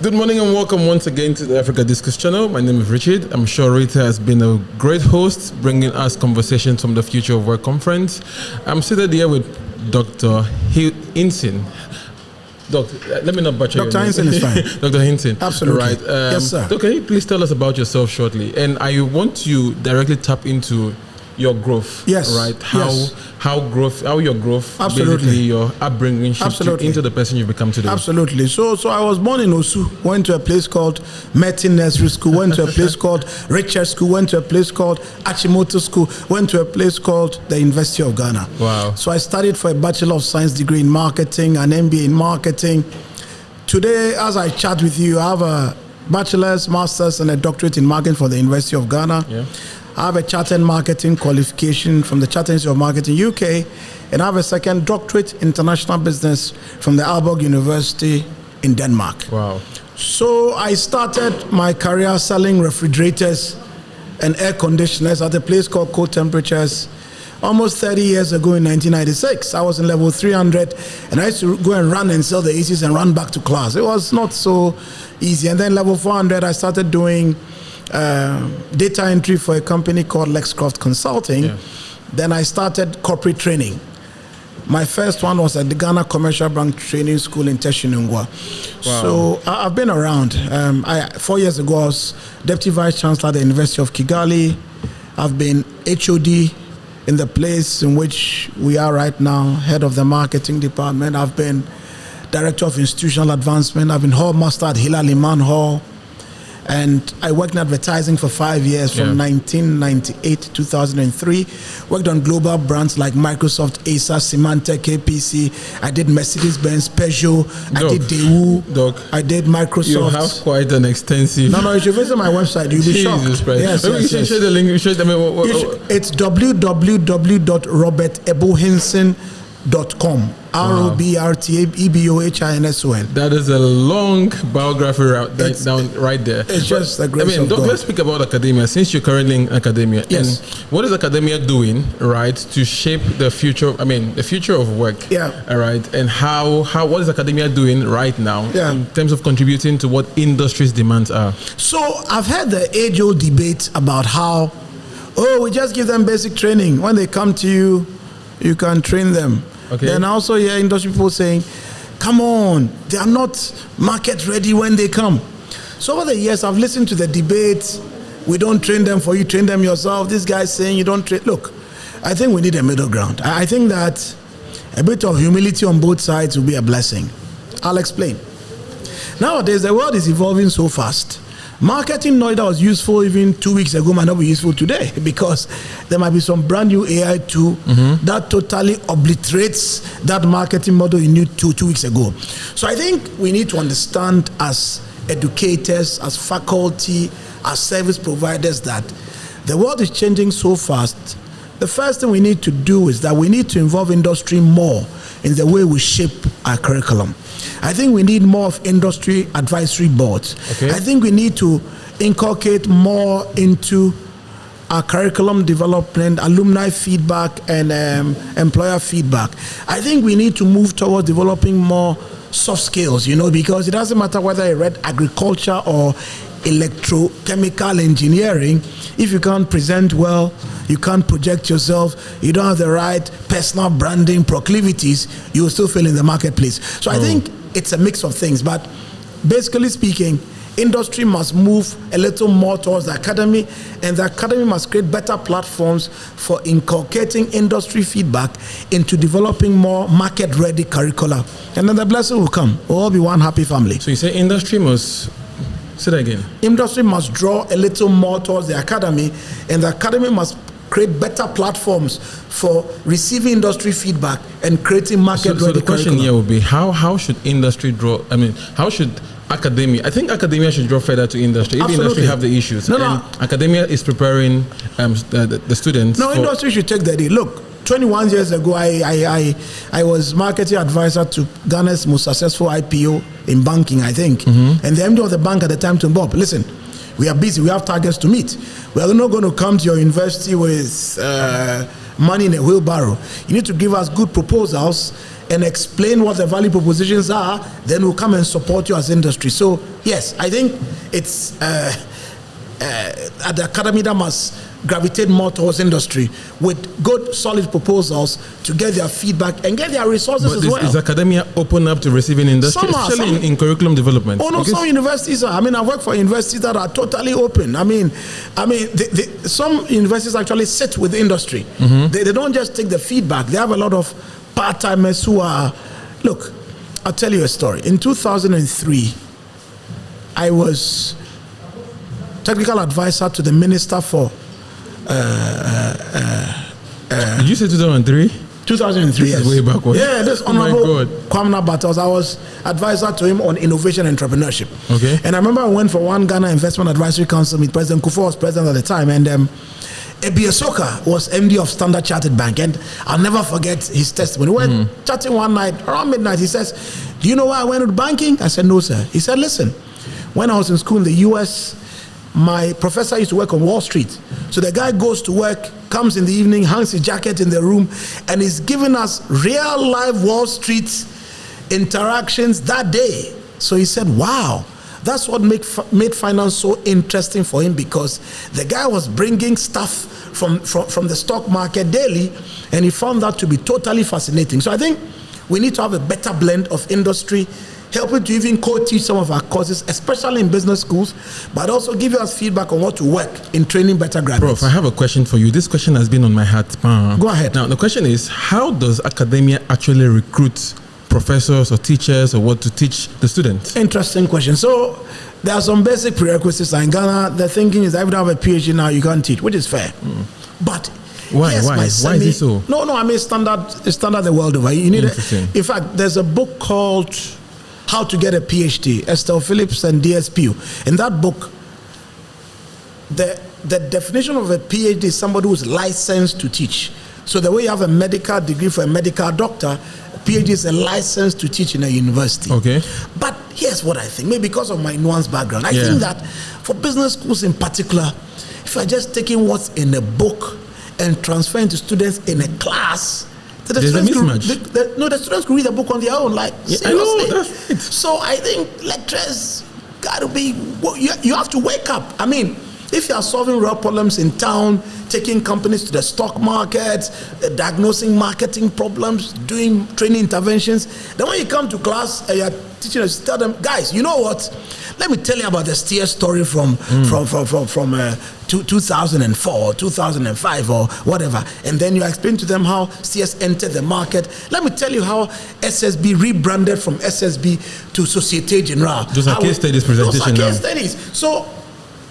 Good morning and welcome once again to the Africa Discourse channel. My name is Richard. I'm sure Rita has been a great host, bringing us conversations from the Future of Work conference. I'm seated here with Dr. Hinson. Let me not butcher Dr. Hinson is fine. Dr. Hinson. Absolutely. Right. Yes, sir. So can you please tell us about yourself shortly? And I want to directly tap into your growth. Yes. Right. How your growth, absolutely, basically your upbringing shaped you into the person you've become today. Absolutely. So I was born in Osu, went to a place called Metin Nursery School, went to a place called Richard School, went to a place called Achimoto School, went to a place called the University of Ghana. Wow. So I studied for a Bachelor of Science degree in marketing, an MBA in marketing. Today, as I chat with you, I have a bachelor's, master's, and a doctorate in marketing for the University of Ghana. Yeah. I have a chartered marketing qualification from the Chartered Institute of Marketing UK, and I have a second doctorate in international business from the Aalborg University in Denmark. Wow. So I started my career selling refrigerators and air conditioners at a place called Cold Temperatures almost 30 years ago in 1996. I was in level 300, and I used to go and run and sell the ACs and run back to class. It was not so easy. And then level 400, I started doing data entry for a company called Lexcroft Consulting. Yeah. Then I started corporate training. My first one was at the Ghana Commercial Bank Training School in Teshinungwa. Wow. So I've been around. 4 years ago, I was Deputy Vice Chancellor at the University of Kigali. I've been HOD in the place in which we are right now, head of the marketing department. I've been Director of Institutional Advancement. I've been Hall Master at Hilal Iman Hall. And I worked in advertising for 5 years, from 1998 to 2003. Worked on global brands like Microsoft, Acer, Symantec, KPC. I did Mercedes-Benz, Peugeot. I did Daewoo. I did Microsoft. You have quite an extensive... No, you should visit my website. You'll be shocked. Jesus Christ. Yes, Maybe you should share the link. It's www.robertebohinson.com. ROBRTEBOHINSON. That is a long biography down right there. It's just the grace of God. Let's speak about academia, since you're currently in academia. Yes. And what is academia doing, right, to shape the future? The future of work. Yeah. All right. And what is academia doing right now in terms of contributing to what industry's demands are? So I've had the age-old debate about how, we just give them basic training. When they come to you, you can train them. Okay. And I also hear industry people saying, come on, they are not market ready when they come. So over the years, I've listened to the debates. We don't train them for you, train them yourself. This guy's saying you don't train. Look, I think we need a middle ground. I think that a bit of humility on both sides will be a blessing. I'll explain. Nowadays, the world is evolving so fast. Marketing knowledge that was useful even 2 weeks ago might not be useful today, because there might be some brand new AI tool that totally obliterates that marketing model you knew two weeks ago. So I think we need to understand as educators, as faculty, as service providers, that the world is changing so fast. The first thing we need to do is that we need to involve industry more in the way we shape our curriculum. I think we need more of industry advisory boards. Okay. I think we need to inculcate more into our curriculum development, alumni feedback, and employer feedback. I think we need to move towards developing more soft skills, because it doesn't matter whether you read agriculture or electrochemical engineering. If you can't present well, you can't project yourself, you don't have the right personal branding proclivities, you will still fail in the marketplace. So I think it's a mix of things, but basically speaking, industry must move a little more towards the academy, and the academy must create better platforms for inculcating industry feedback into developing more market-ready curricula. And then the blessing will come. We'll all be one happy family. So you say industry must... Say that again. Industry must draw a little more towards the academy, and the academy must create better platforms for receiving industry feedback and creating market-ready So the question curriculum. here would be, how should industry draw... how should academia... I think academia should draw further to industry. If Absolutely. industry have the issues. No. Academia is preparing the students... No, industry should take the deal. Look, 21 years ago, I was marketing advisor to Ghana's most successful IPO in banking, I think. And the MD of the bank at the time told Bob, listen, we are busy, we have targets to meet. We are not going to come to your university with money in a wheelbarrow. You need to give us good proposals and explain what the value propositions are, then we'll come and support you as industry. So yes, I think it's at the academy that must gravitate more towards industry with good solid proposals to get their feedback and get their resources as well. Is academia open up to receiving industry, especially in curriculum development? Oh no, some universities are. I mean, I work for universities that are totally open. I mean, some universities actually sit with industry. They don't just take the feedback. They have a lot of part-timers who are. Look, I'll tell you a story. In 2003, I was technical advisor to the Minister for did you say 2003? 2003, yes. Way backwards. Yeah, this Honorable Kwamna Battles. I was advisor to him on innovation and entrepreneurship. Okay. And I remember I went for one Ghana Investment Advisory Council meet. President Kufuor was president at the time, and Ebiesoka was MD of Standard Chartered Bank, and I'll never forget his testimony. We were chatting one night, around midnight, he says, "Do you know why I went into banking?" I said, "No, sir." He said, "Listen, when I was in school in the US, my professor used to work on Wall Street. So the guy goes to work, comes in the evening, hangs his jacket in the room, and is giving us real live Wall Street interactions that day." So he said, wow, that's what made finance so interesting for him, because the guy was bringing stuff from the stock market daily, and he found that to be totally fascinating. So I think we need to have a better blend of industry, helping to even co-teach some of our courses, especially in business schools, but also give us feedback on what to work in training better graduates. Prof, I have a question for you. This question has been on my heart. Go ahead. Now, the question is, how does academia actually recruit professors or teachers or what to teach the students? Interesting question. So there are some basic prerequisites. In Ghana, the thinking is that if you don't have a PhD now, you can't teach, which is fair. But why is it so? No, I mean standard the world over. You need in fact, there's a book called How to Get a PhD, Estelle Phillips and DSPU. In that book, the definition of a PhD is somebody who's licensed to teach. So the way you have a medical degree for a medical doctor, a PhD is a license to teach in a university. Okay. But here's what I think, maybe because of my nuanced background, I think that for business schools in particular, if you're just taking what's in a book and transferring to students in a class, there's a mismatch. The students could read the book on their own, like seriously. I know, that's it. So I think lecturers got to be, you have to wake up. I mean, if you are solving real problems in town, taking companies to the stock market, diagnosing marketing problems, doing training interventions, then when you come to class and you're teaching us, tell them, guys, you know what? Let me tell you about the steer story from 2004 or 2005 or whatever. And then you explain to them how CS entered the market. Let me tell you how SSB rebranded from SSB to Societe Generale. Those are case studies presentation now. Those are case studies. So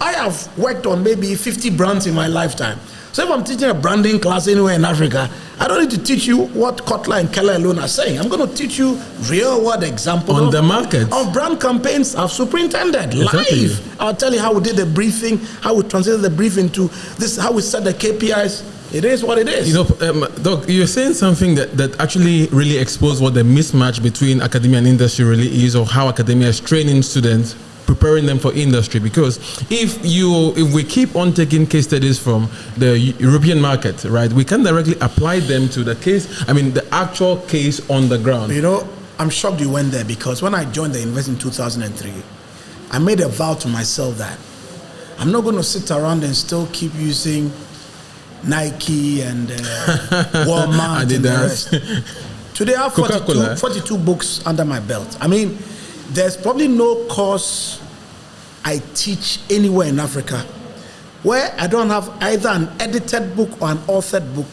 I have worked on maybe 50 brands in my lifetime. So if I'm teaching a branding class anywhere in Africa, I don't need to teach you what Kotler and Keller alone are saying. I'm going to teach you real world examples on the market of brand campaigns I've superintended live. I'll tell you how we did the briefing, how we translated the briefing to this, how we set the KPIs. It is what it is. You know, Doc, you're saying something that actually really exposed what the mismatch between academia and industry really is, or how academia is training students, preparing them for industry. Because if we keep on taking case studies from the European market, right, we can directly apply them to the actual case on the ground. You know, I'm shocked you went there, because when I joined the university in 2003, I made a vow to myself that I'm not going to sit around and still keep using Nike and Walmart and the rest. Today I have 42 books under my belt. I mean, there's probably no course I teach anywhere in Africa where I don't have either an edited book or an authored book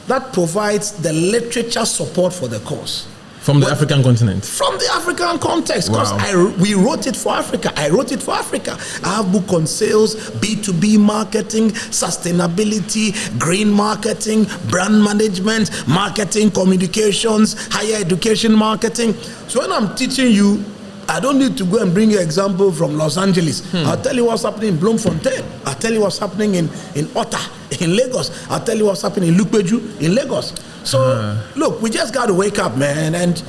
that provides the literature support for the course. From the African continent? From the African context, because we wrote it for Africa. I wrote it for Africa. I have a book on sales, B2B marketing, sustainability, green marketing, brand management, marketing, communications, higher education marketing. So when I'm teaching you, I don't need to go and bring you an example from Los Angeles. I'll tell you what's happening in Bloemfontein. I'll tell you what's happening in Ota, in Lagos. I'll tell you what's happening in Lukpeju, in Lagos. So, look, we just got to wake up, man. And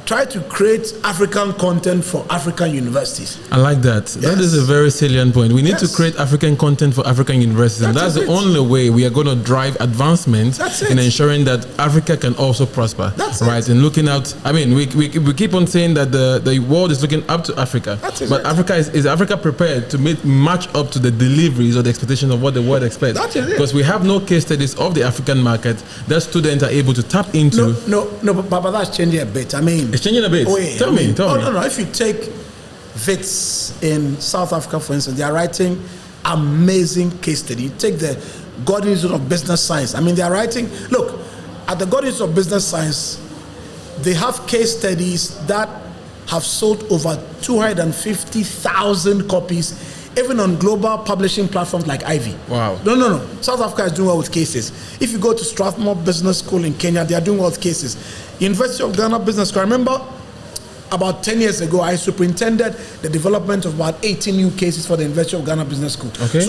try to create African content for African universities. I like that. Yes. That is a very salient point. We need to create African content for African universities. And that's the only way we are going to drive advancement in ensuring that Africa can also prosper. Right? And looking out, I mean, we keep on saying that the world is looking up to Africa. But Africa is Africa prepared to match up to the deliveries or the expectations of what the world expects? Because we have no case studies of the African market that students are able to tap into. No, but that's changing a bit. I mean, it's changing a bit. Tell me. No. If you take VITs in South Africa, for instance, they are writing amazing case study. You take the Gordon Institute of Business Science. I mean, they are writing. Look, at the Gordon Institute of Business Science, they have case studies that have sold over 250,000 copies, even on global publishing platforms like Ivy. Wow. No. South Africa is doing well with cases. If you go to Strathmore Business School in Kenya, they are doing well with cases. University of Ghana Business School, I remember about 10 years ago, I superintended the development of about 18 new cases for the University of Ghana Business School. Okay.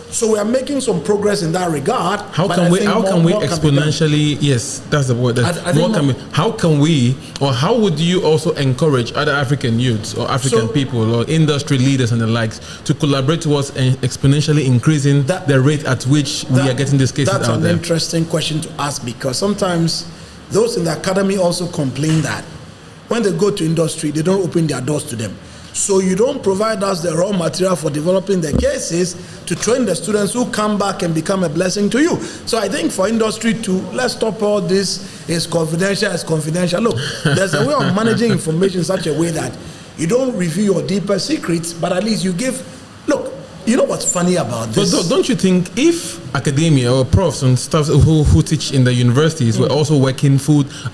So we are making some progress in that regard. How can we exponentially? Yes, that's the word. How can we, or how would you also encourage other African youths or African people or industry leaders and the likes to collaborate towards exponentially increasing the rate at which we are getting these cases out there? That's an interesting question to ask, because sometimes those in the academy also complain that when they go to industry, they don't open their doors to them. So you don't provide us the raw material for developing the cases to train the students who come back and become a blessing to you. So I think for industry to, let's stop all this, is confidential, it's confidential. Look, there's a way of managing information in such a way that you don't reveal your deeper secrets, but at least you give, look, you know what's funny about this? But don't you think if academia or profs and staff who teach in the universities were also working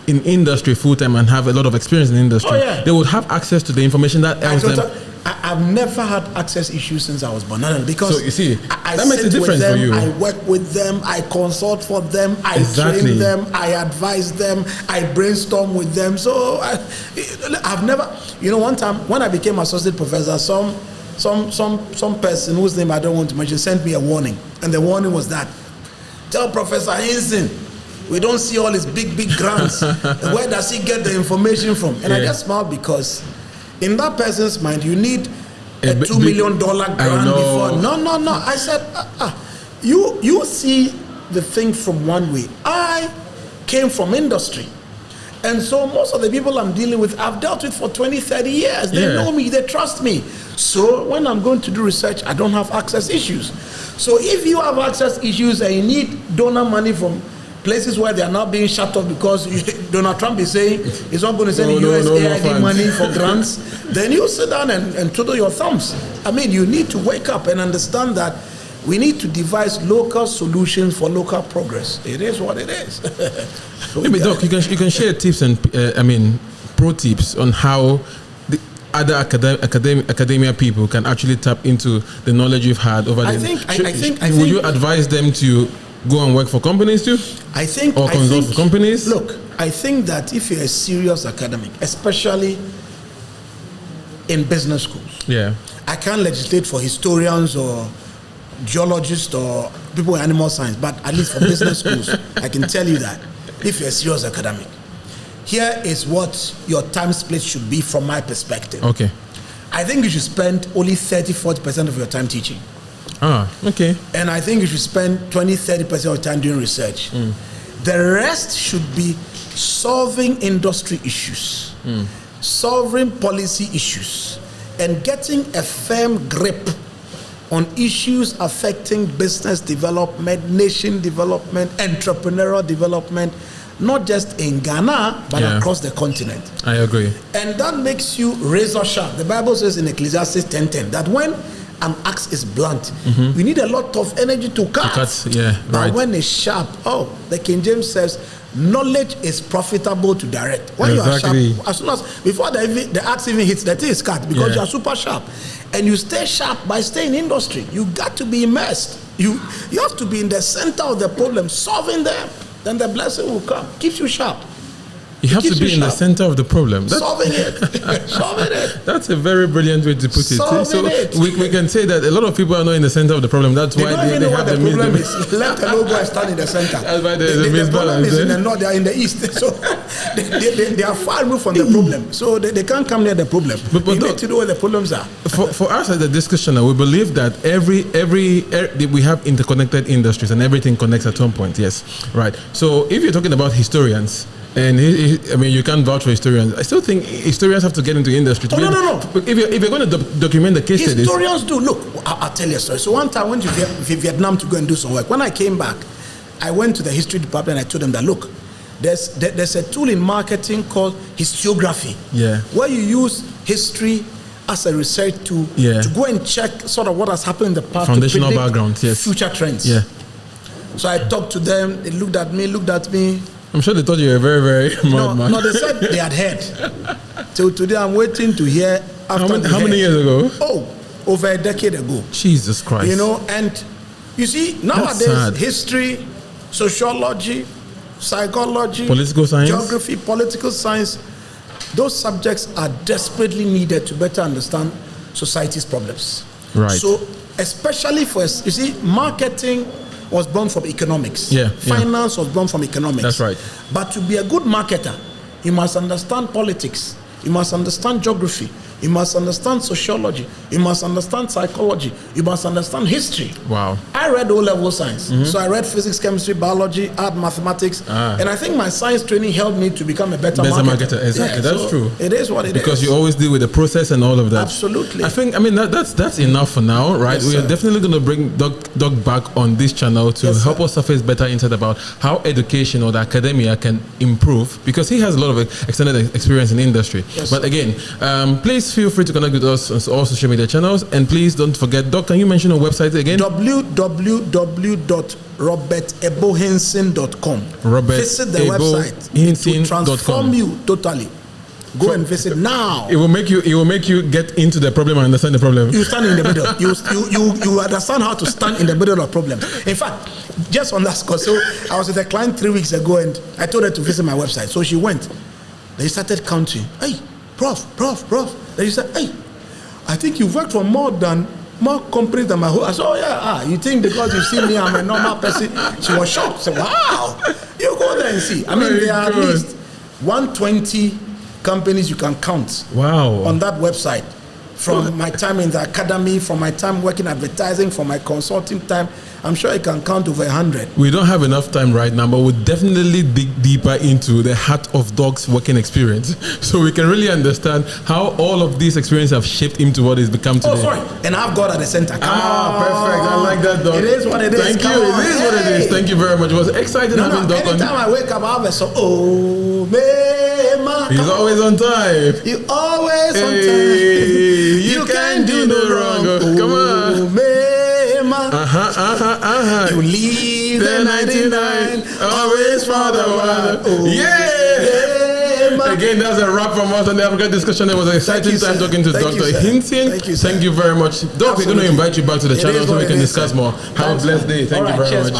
in industry full-time and have a lot of experience in industry, they would have access to the information that helps them? I've never had access issues since I was born. Because so you see, that makes a difference for you. I work with them, I consult for them, I train them, I advise them, I brainstorm with them. So I've never, one time when I became associate professor, some person whose name I don't want to mention sent me a warning, and the warning was that, tell Professor Hinson, we don't see all his big grants. Where does he get the information from? And I just smiled, because in that person's mind, you need a $2 million grant before. No. I said, you see the thing from one way. I came from industry. And so most of the people I'm dealing with, I've dealt with for 20, 30 years. They know me, they trust me. So when I'm going to do research, I don't have access issues. So if you have access issues and you need donor money from places where they are not being shut off because Donald Trump is saying he's not going to send USAID money for grants, then you sit down and twiddle your thumbs. I mean, you need to wake up and understand that we need to devise local solutions for local progress. It is what it is. Maybe, Doc, you can share tips and pro tips on how the other academia people can actually tap into the knowledge you've had over the. Would you advise them to go and work for companies too? Or consult for companies? Look, I think that if you're a serious academic, especially in business schools, I can't legislate for historians or geologists or people in animal science, but at least for business schools, I can tell you that if you're a serious academic, here is what your time split should be from my perspective. Okay. I think you should spend only 30-40% of your time teaching. Okay. And I think you should spend 20-30% of your time doing research. The rest should be solving industry issues, solving policy issues, and getting a firm grip on issues affecting business development, nation development, entrepreneurial development, not just in Ghana, but across the continent. I agree. And that makes you razor sharp. The Bible says in Ecclesiastes 10:10 that when an axe is blunt, we need a lot of energy to cut. But when it's sharp, the King James says, knowledge is profitable to direct. When you are sharp, as soon as before the axe even hits, the thing is cut because you are super sharp. And you stay sharp by staying in industry. You got to be immersed. You have to be in the center of the problem, solving them. Then the blessing will come. Keeps you sharp. You have to be in the center of the problem. Solving it. Solving it. That's a very brilliant way to put it. Solving it. We can say that a lot of people are not in the center of the problem. That's why they they have the problem is. Let the logo stand in the center. That's why the problem is misbalance. in the north, they are in the east. So they are far removed from the problem. So they can't come near the problem. But you need to know where the problems are. For us as a discussion, we believe that we have interconnected industries and everything connects at some point. Yes, right. So if you're talking about historians, and I mean, you can't vouch for historians. I still think historians have to get into industry. No. If you're going to document the case studies, historians do. Look, I'll tell you a story. So one time I went to Vietnam to go and do some work. When I came back, I went to the history department and I told them that, look, there's a tool in marketing called historiography, where you use history as a research tool to go and check sort of what has happened in the past, foundational background, future trends. So I talked to them. They looked at me. I'm sure they thought you were a very, very mad man. No, they said they had heard. So today I'm waiting to hear. How many years ago? Oh, over a decade ago. Jesus Christ. You know, and you see, nowadays, history, sociology, psychology, political science, geography, political science, those subjects are desperately needed to better understand society's problems. Right. So, especially for, you see, marketing was born from economics. Finance was born from economics. That's right. But to be a good marketer, you must understand politics. You must understand geography. You must understand sociology. You must understand psychology. You must understand history. Wow. I read O-level science. So I read physics, chemistry, biology, art, mathematics. And I think my science training helped me to become a better marketer. Exactly. That's true. It is what it is. Because you always deal with the process and all of that. Absolutely. That's enough for now, right? Yes, we are definitely going to bring Doc back on this channel to help us surface better insight about how education or the academia can improve, because he has a lot of extended experience in the industry. But again, please feel free to connect with us on all social media channels, and please don't forget, Doc, can you mention our website again? www.robertebohinson.com. Visit the website. It will transform you totally. Go and visit now. It will make you get into the problem and understand the problem. You stand in the middle. You understand how to stand in the middle of problems. In fact, just on that score, so I was with a client 3 weeks ago and I told her to visit my website. So she went. They started counting. Hey, prof. Then she said, hey, I think you've worked for more companies than my whole. I said, oh yeah, you think because you see me, I'm a normal person? She was shocked. She said, wow, you go there and see. I mean, there are at least 120 companies you can count on that website. From my time in the academy, from my time working advertising, from my consulting time, I'm sure I can count over 100. We don't have enough time right now, but we'll definitely dig deeper into the heart of Doc's working experience, so we can really understand how all of these experiences have shaped him to what he's become today. Oh, sorry. And I've God at the center. Perfect. I like that, Doc. It is what it is. Thank you. It is what it is. Thank you very much. It was exciting having Doc on. Anytime I wake up, I have a song. He's always on time. You always on time. You can't do no wrong. Come on. You leave the 99, always for the one. Again, that's a wrap from us on the Africa discussion. It was an exciting time talking to Dr. Hinson. Thank you very much. Doc, we're going to invite you back to the channel so we can discuss more. Have a blessed day. Thank you very much.